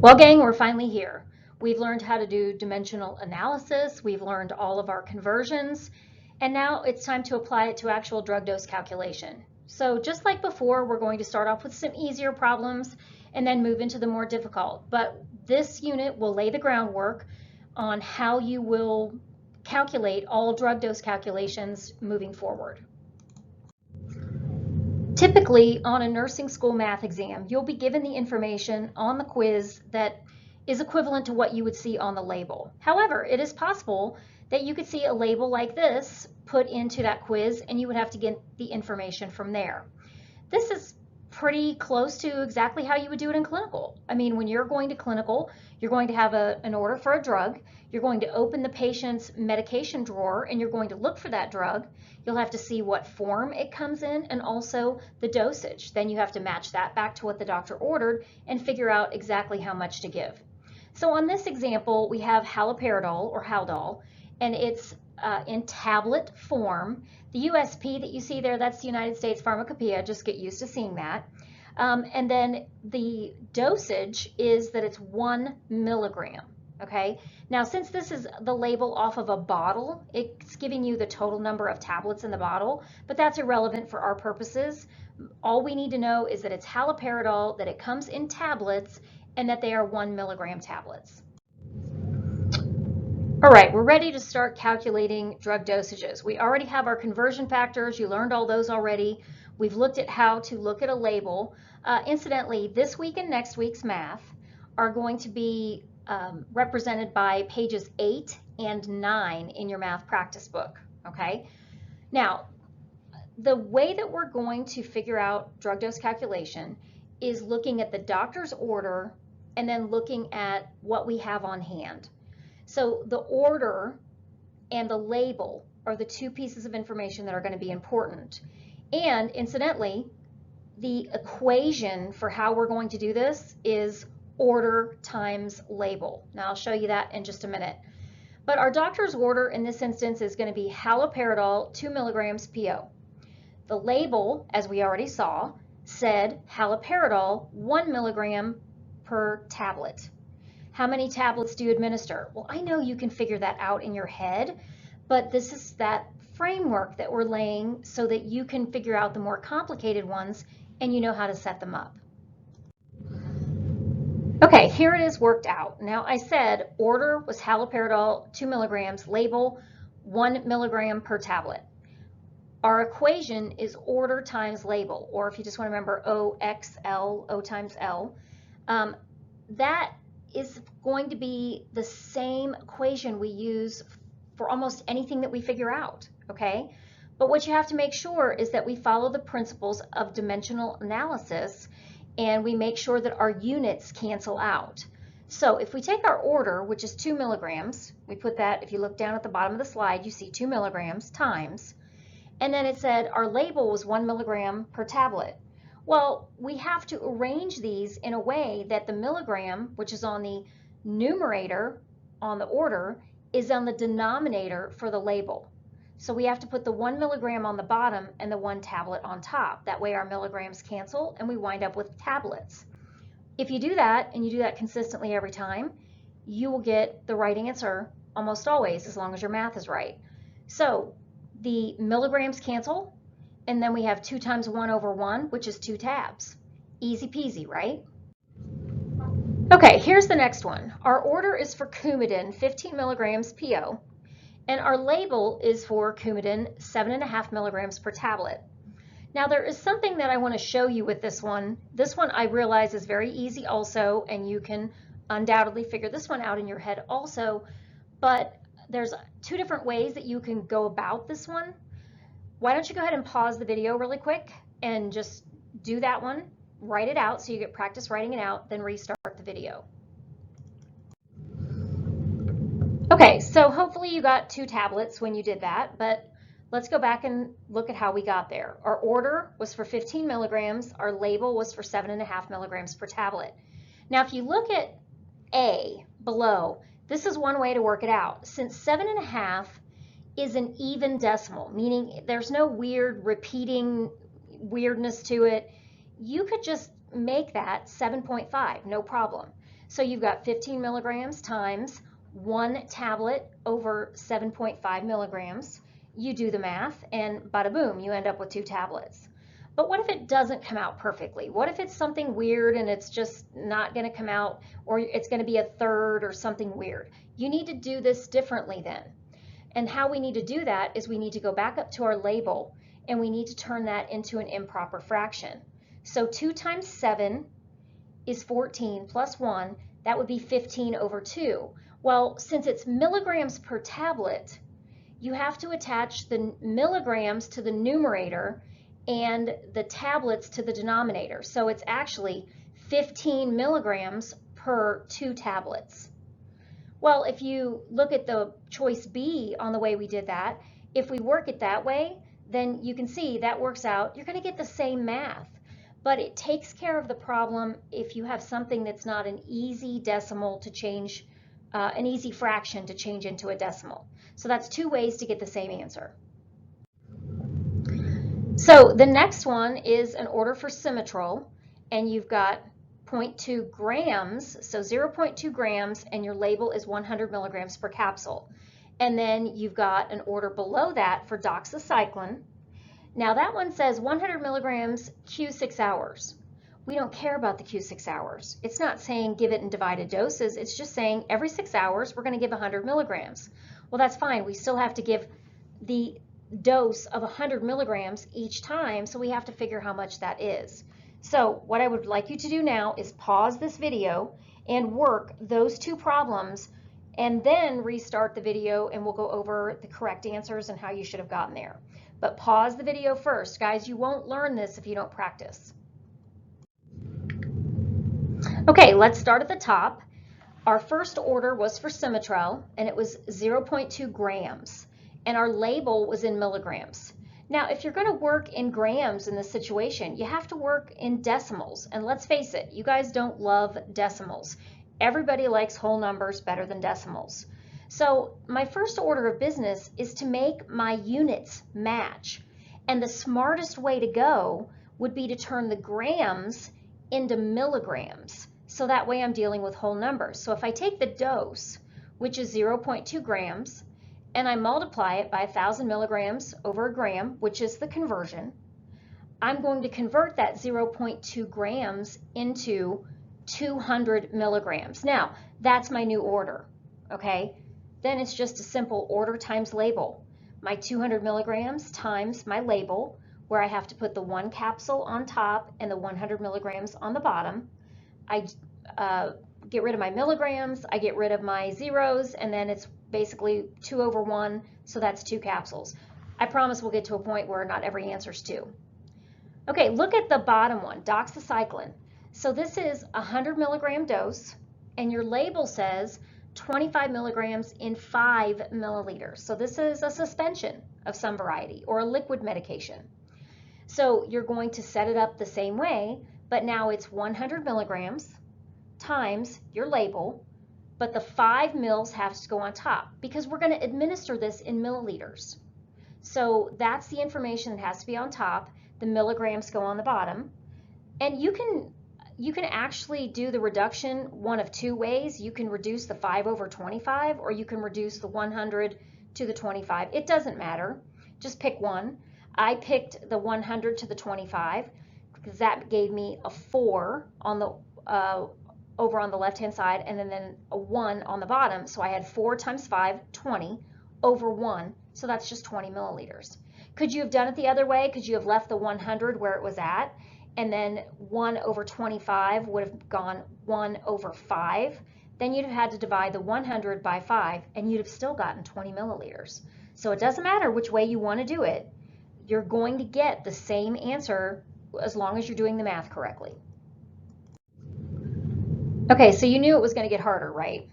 Well, gang, we're finally here. We've learned how to do dimensional analysis, we've learned all of our conversions, and now it's time to apply it to actual drug dose calculation. So just like before, we're going to start off with some easier problems and then move into the more difficult. But this unit will lay the groundwork on how you will calculate all drug dose calculations moving forward. Typically, on a nursing school math exam, you'll be given the information on the quiz that is equivalent to what you would see on the label. However, it is possible that you could see a label like this put into that quiz and you would have to get the information from there. This is pretty close to exactly how you would do it in clinical. I mean, when you're going to clinical, you're going to have an order for a drug, you're going to open the patient's medication drawer and you're going to look for that drug. You'll have to see what form it comes in and also the dosage. Then you have to match that back to what the doctor ordered and figure out exactly how much to give. So on this example, we have haloperidol or Haldol, and it's in tablet form. The USP that you see there, that's the United States Pharmacopoeia, just get used to seeing that. And then the dosage is that it's 1 milligram, okay? Now, since this is the label off of a bottle, it's giving you the total number of tablets in the bottle, but that's irrelevant for our purposes. All we need to know is that it's haloperidol, that it comes in tablets, and that they are 1 milligram tablets. All right, we're ready to start calculating drug dosages. We already have our conversion factors. You learned all those already. We've looked at how to look at a label. Incidentally, this week and next week's math are going to be represented by pages 8 and 9 in your math practice book, okay? Now, the way that we're going to figure out drug dose calculation is looking at the doctor's order and then looking at what we have on hand. So the order and the label are the two pieces of information that are going to be important. And incidentally, the equation for how we're going to do this is order times label. Now I'll show you that in just a minute. But our doctor's order in this instance is going to be haloperidol 2 milligrams PO. The label, as we already saw, said haloperidol 1 milligram per tablet. How many tablets do you administer? Well, I know you can figure that out in your head, but this is that framework that we're laying so that you can figure out the more complicated ones and you know how to set them up. Okay, here it is worked out. Now I said order was haloperidol 2 milligrams, label 1 milligram per tablet. Our equation is order times label, or if you just want to remember OXL, O times L, that is going to be the same equation we use for almost anything that we figure out, okay? But what you have to make sure is that we follow the principles of dimensional analysis and we make sure that our units cancel out. So if we take our order, which is 2 milligrams, we put that, if you look down at the bottom of the slide, you see 2 milligrams times, and then it said our label was 1 milligram per tablet. Well, we have to arrange these in a way that the milligram, which is on the numerator on the order, is on the denominator for the label. So we have to put the 1 milligram on the bottom and the 1 tablet on top. That way our milligrams cancel and we wind up with tablets. If you do that, and you do that consistently every time, you will get the right answer almost always, as long as your math is right. So the milligrams cancel, and then we have 2 times 1 over 1, which is 2 tabs. Easy peasy, right? Okay, here's the next one. Our order is for Coumadin 15 milligrams PO, and our label is for Coumadin 7.5 milligrams per tablet. Now there is something that I want to show you with this one. This one I realize is very easy also, and you can undoubtedly figure this one out in your head also, but there's 2 different ways that you can go about this one. Why don't you go ahead and pause the video really quick and just do that one, write it out so you get practice writing it out, then restart the video. Okay, so hopefully you got 2 tablets when you did that, but let's go back and look at how we got there. Our order was for 15 milligrams, our label was for 7.5 milligrams per tablet. Now if you look at A below, this is one way to work it out. Since 7.5 is an even decimal, meaning there's no weird repeating weirdness to it, you could just make that 7.5, no problem. So you've got 15 milligrams times 1 tablet over 7.5 milligrams. You do the math and bada boom, you end up with 2 tablets. But what if it doesn't come out perfectly? What if it's something weird and it's just not going to come out, or it's going to be a third or something weird? You need to do this differently then. And how we need to do that is we need to go back up to our label and we need to turn that into an improper fraction. So 2 times 7 is 14 plus 1, that would be 15 over 2. Well, since it's milligrams per tablet, you have to attach the milligrams to the numerator and the tablets to the denominator. So it's actually 15 milligrams per 2 tablets. Well, if you look at the choice B on the way we did that, if we work it that way, then you can see that works out. You're going to get the same math, but it takes care of the problem if you have something that's not an easy decimal to change, an easy fraction to change into a decimal. So that's 2 ways to get the same answer. So the next one is an order for Symmetrol, and you've got 0.2 grams, so 0.2 grams, and your label is 100 milligrams per capsule. And then you've got an order below that for doxycycline. Now that one says 100 milligrams Q6 hours. We don't care about the Q6 hours. It's not saying give it in divided doses. It's just saying every 6 hours we're going to give 100 milligrams. Well, that's fine. We still have to give the dose of 100 milligrams each time, so we have to figure how much that is. So what I would like you to do now is pause this video and work those 2 problems and then restart the video and we'll go over the correct answers and how you should have gotten there. But pause the video first. Guys, you won't learn this if you don't practice. Okay, let's start at the top. Our first order was for Symmetrol and it was 0.2 grams. And our label was in milligrams. Now, if you're going to work in grams in this situation, you have to work in decimals. And let's face it, you guys don't love decimals. Everybody likes whole numbers better than decimals. So my first order of business is to make my units match. And the smartest way to go would be to turn the grams into milligrams. So that way I'm dealing with whole numbers. So if I take the dose, which is 0.2 grams, and I multiply it by 1,000 milligrams over a gram, which is the conversion, I'm going to convert that 0.2 grams into 200 milligrams. Now, that's my new order, okay? Then it's just a simple order times label. My 200 milligrams times my label, where I have to put the 1 capsule on top and the 100 milligrams on the bottom. I get rid of my milligrams, I get rid of my zeros, and then it's basically 2 over 1, so that's 2 capsules. I promise we'll get to a point where not every answer is 2. Okay, look at the bottom one, doxycycline. So this is a 100 milligram dose, and your label says 25 milligrams in 5 milliliters. So this is a suspension of some variety, or a liquid medication. So you're going to set it up the same way, but now it's 100 milligrams times your label, but the 5 mils has to go on top because we're going to administer this in milliliters. So that's the information that has to be on top. The milligrams go on the bottom. And you can actually do the reduction one of 2 ways. You can reduce the 5 over 25, or you can reduce the 100 to the 25. It doesn't matter. Just pick one. I picked the 100 to the 25 because that gave me a 4 on the over on the left-hand side, and then a 1 on the bottom. So I had 4 times 5, 20, over 1. So that's just 20 milliliters. Could you have done it the other way? Could you have left the 100 where it was at? And then 1 over 25 would have gone 1 over 5. Then you'd have had to divide the 100 by 5, and you'd have still gotten 20 milliliters. So it doesn't matter which way you want to do it. You're going to get the same answer as long as you're doing the math correctly. Okay, so you knew it was going to get harder, right?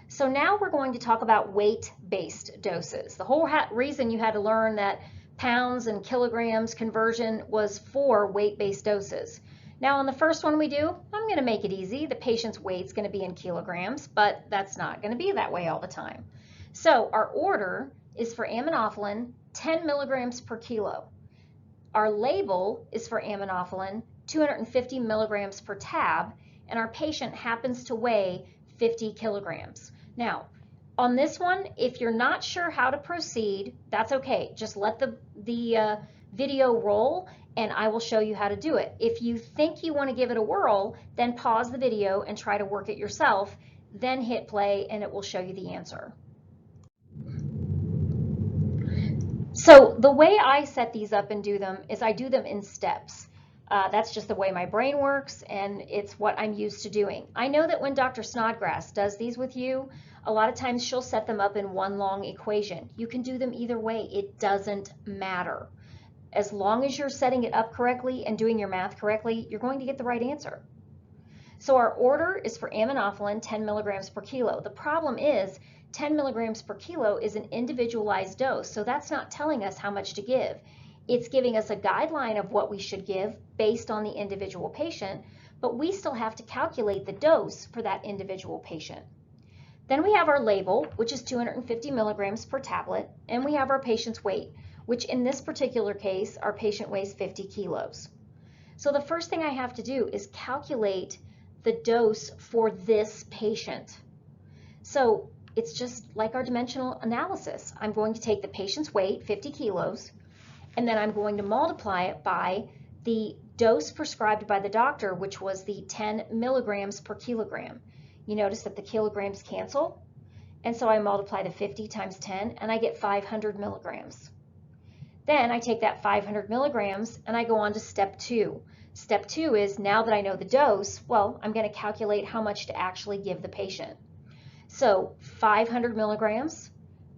So now we're going to talk about weight-based doses. The whole reason you had to learn that pounds and kilograms conversion was for weight-based doses. Now on the first one we do, I'm going to make it easy. The patient's weight's going to be in kilograms, but that's not going to be that way all the time. So our order is for aminophylline 10 milligrams per kilo. Our label is for aminophylline 250 milligrams per tab, and our patient happens to weigh 50 kilograms. Now, on this one, if you're not sure how to proceed, that's okay. Just let the video roll and I will show you how to do it. If you think you want to give it a whirl, then pause the video and try to work it yourself, then hit play and it will show you the answer. So the way I set these up and do them is I do them in steps. That's just the way my brain works, and it's what I'm used to doing. I know that when Dr. Snodgrass does these with you, a lot of times she'll set them up in one long equation. You can do them either way. It doesn't matter. As long as you're setting it up correctly and doing your math correctly, you're going to get the right answer. So our order is for aminophylline 10 milligrams per kilo. The problem is 10 milligrams per kilo is an individualized dose, so that's not telling us how much to give. It's giving us a guideline of what we should give based on the individual patient, but we still have to calculate the dose for that individual patient. Then we have our label, which is 250 milligrams per tablet, and we have our patient's weight, which in this particular case, our patient weighs 50 kilos. So the first thing I have to do is calculate the dose for this patient. So it's just like our dimensional analysis. I'm going to take the patient's weight, 50 kilos, and then I'm going to multiply it by the dose prescribed by the doctor, which was the 10 milligrams per kilogram. You notice that the kilograms cancel, and so I multiply the 50 times 10, and I get 500 milligrams. Then I take that 500 milligrams, and I go on to step 2. Step 2 is, now that I know the dose, well, I'm going to calculate how much to actually give the patient. So 500 milligrams,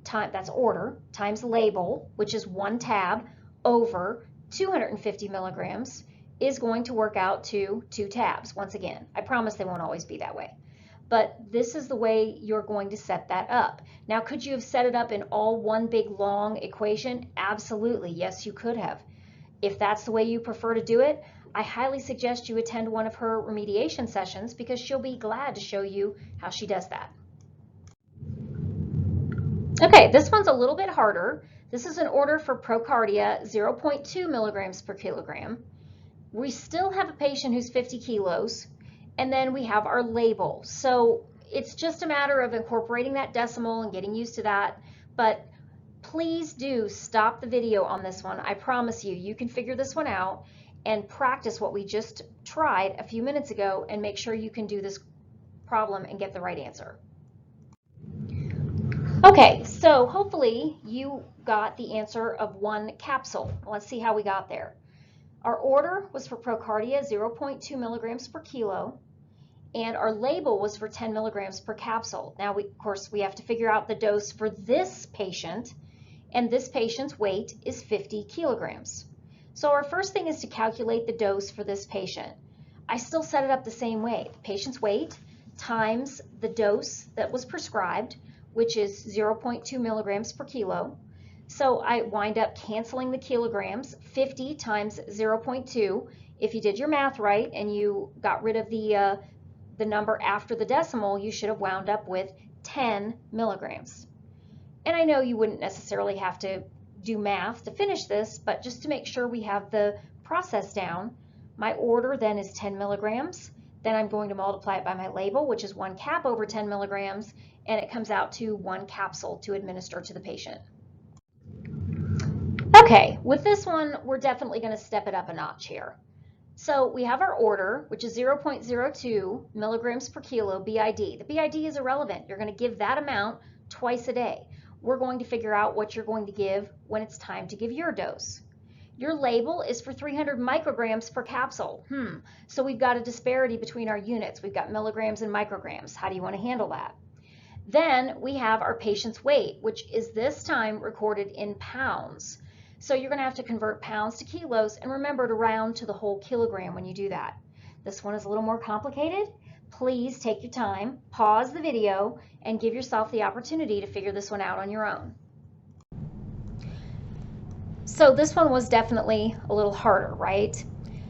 that's order, times label, which is 1 tab, over 250 milligrams is going to work out to 2 tabs. Once again, I promise they won't always be that way. But this is the way you're going to set that up. Now, could you have set it up in all one big long equation? Absolutely, yes, you could have. If that's the way you prefer to do it, I highly suggest you attend one of her remediation sessions because she'll be glad to show you how she does that. Okay, this one's a little bit harder. This is an order for Procardia, 0.2 milligrams per kilogram. We still have a patient who's 50 kilos, and then we have our label. So it's just a matter of incorporating that decimal and getting used to that, but please do stop the video on this one. I promise you, you can figure this one out and practice what we just tried a few minutes ago and make sure you can do this problem and get the right answer. Okay, so hopefully you got the answer of 1 capsule. Let's see how we got there. Our order was for Procardia, 0.2 milligrams per kilo, and our label was for 10 milligrams per capsule. Now, of course, we have to figure out the dose for this patient, and this patient's weight is 50 kilograms. So our first thing is to calculate the dose for this patient. I still set it up the same way. The patient's weight times the dose that was prescribed, which is 0.2 milligrams per kilo. So I wind up canceling the kilograms. 50 times 0.2, if you did your math right and you got rid of the number after the decimal, you should have wound up with 10 milligrams. And I know you wouldn't necessarily have to do math to finish this, but just to make sure we have the process down, my order then is 10 milligrams. Then I'm going to multiply it by my label, which is 1 cap over 10 milligrams, and it comes out to 1 capsule to administer to the patient. Okay, with this one, we're definitely going to step it up a notch here. So we have our order, which is 0.02 milligrams per kilo BID. The BID is irrelevant. You're going to give that amount twice a day. We're going to figure out what you're going to give when it's time to give your dose. Your label is for 300 micrograms per capsule. So we've got a disparity between our units. We've got milligrams and micrograms. How do you want to handle that? Then we have our patient's weight, which is this time recorded in pounds. So you're going to have to convert pounds to kilos, and remember to round to the whole kilogram when you do that. This one is a little more complicated. Please take your time, pause the video, and give yourself the opportunity to figure this one out on your own. So this one was definitely a little harder, right?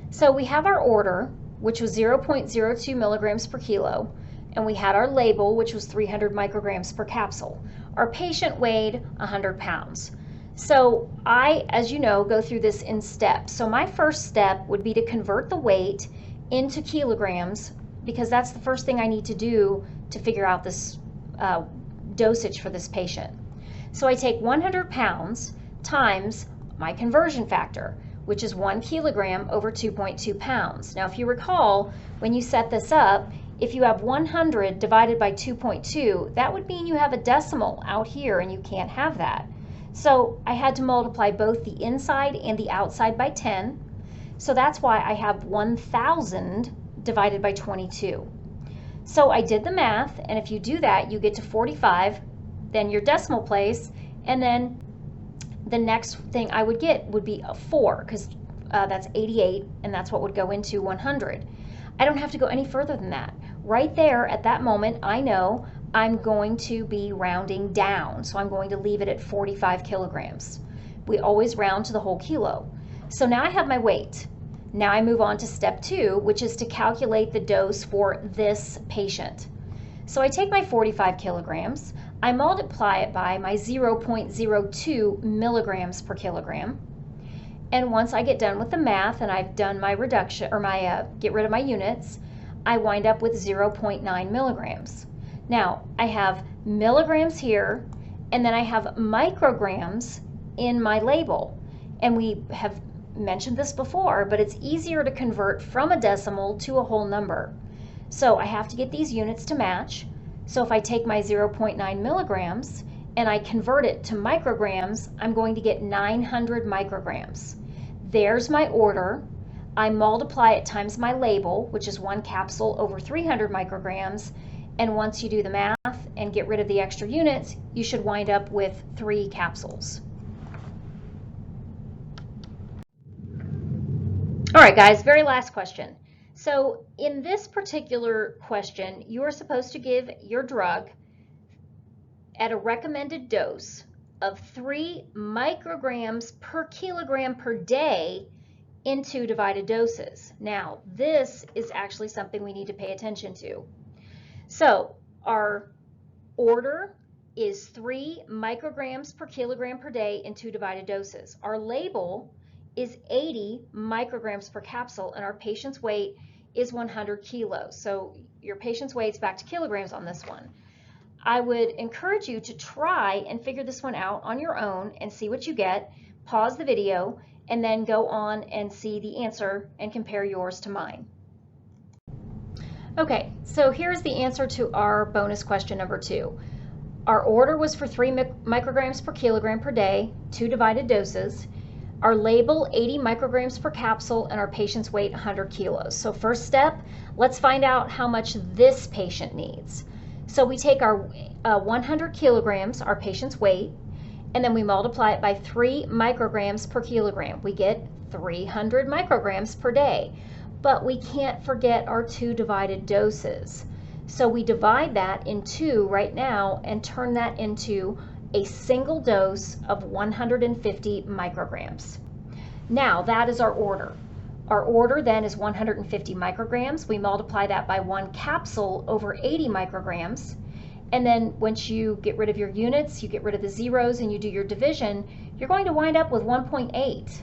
So we have our order, which was 0.02 milligrams per kilo, and we had our label, which was 300 micrograms per capsule. Our patient weighed 100 pounds. So I, as you know, go through this in steps. So my first step would be to convert the weight into kilograms because that's the first thing I need to do to figure out this dosage for this patient. So I take 100 pounds times my conversion factor, which is 1 kilogram over 2.2 pounds. Now, if you recall, when you set this up, if you have 100 divided by 2.2, that would mean you have a decimal out here, and you can't have that. So I had to multiply both the inside and the outside by 10. So that's why I have 1,000 divided by 22. So I did the math, and if you do that, you get to 45, then your decimal place, and then the next thing I would get would be a 4, because that's 88, and that's what would go into 100. I don't have to go any further than that. Right there at that moment, I know I'm going to be rounding down, so I'm going to leave it at 45 kilograms. We always round to the whole kilo. So now I have my weight. Now I move on to step 2, which is to calculate the dose for this patient. So I take my 45 kilograms, I multiply it by my 0.02 milligrams per kilogram, and once I get done with the math and I've done my reduction, or my get rid of my units, I wind up with 0.9 milligrams. Now, I have milligrams here, and then I have micrograms in my label. And we have mentioned this before, but it's easier to convert from a decimal to a whole number. So I have to get these units to match. So if I take my 0.9 milligrams and I convert it to micrograms, I'm going to get 900 micrograms. There's my order. I multiply it times my label, which is 1 capsule over 300 micrograms. And once you do the math and get rid of the extra units, you should wind up with 3 capsules. All right, guys, very last question. So in this particular question, you are supposed to give your drug at a recommended dose of 3 micrograms per kilogram per day in 2 divided doses. Now, this is actually something we need to pay attention to. So our order is 3 micrograms per kilogram per day in 2 divided doses. Our label is 80 micrograms per capsule, and our patient's weight is 100 kilos. So your patient's weight's back to kilograms on this one. I would encourage you to try and figure this one out on your own and see what you get. Pause the video and then go on and see the answer and compare yours to mine. Okay, so here's the answer to our bonus question number 2. Our order was for 3 micrograms per kilogram per day, 2 divided doses. Our label, 80 micrograms per capsule, and our patient's weight, 100 kilos. So first step, let's find out how much this patient needs. So we take our 100 kilograms, our patient's weight, and then we multiply it by 3 micrograms per kilogram. We get 300 micrograms per day. But we can't forget our 2 divided doses. So we divide that in 2 right now and turn that into a single dose of 150 micrograms. Now that is our order. Our order then is 150 micrograms. We multiply that by 1 capsule over 80 micrograms. And then once you get rid of your units, you get rid of the zeros and you do your division, you're going to wind up with 1.8.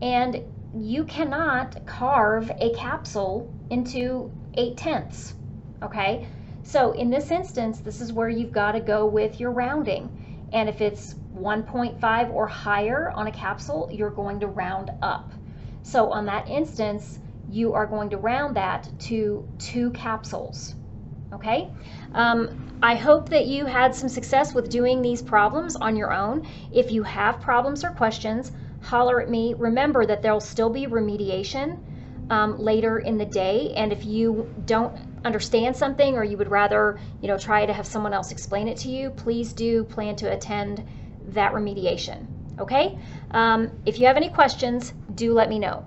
And you cannot carve a capsule into 8/10, okay? So in this instance, this is where you've got to go with your rounding. And if it's 1.5 or higher on a capsule, you're going to round up. So on that instance, you are going to round that to 2 capsules, okay? I hope that you had some success with doing these problems on your own. If you have problems or questions, holler at me. Remember that there'll still be remediation later in the day, and if you don't understand something or you would rather try to have someone else explain it to you, please do plan to attend that remediation. Okay? If you have any questions, do let me know.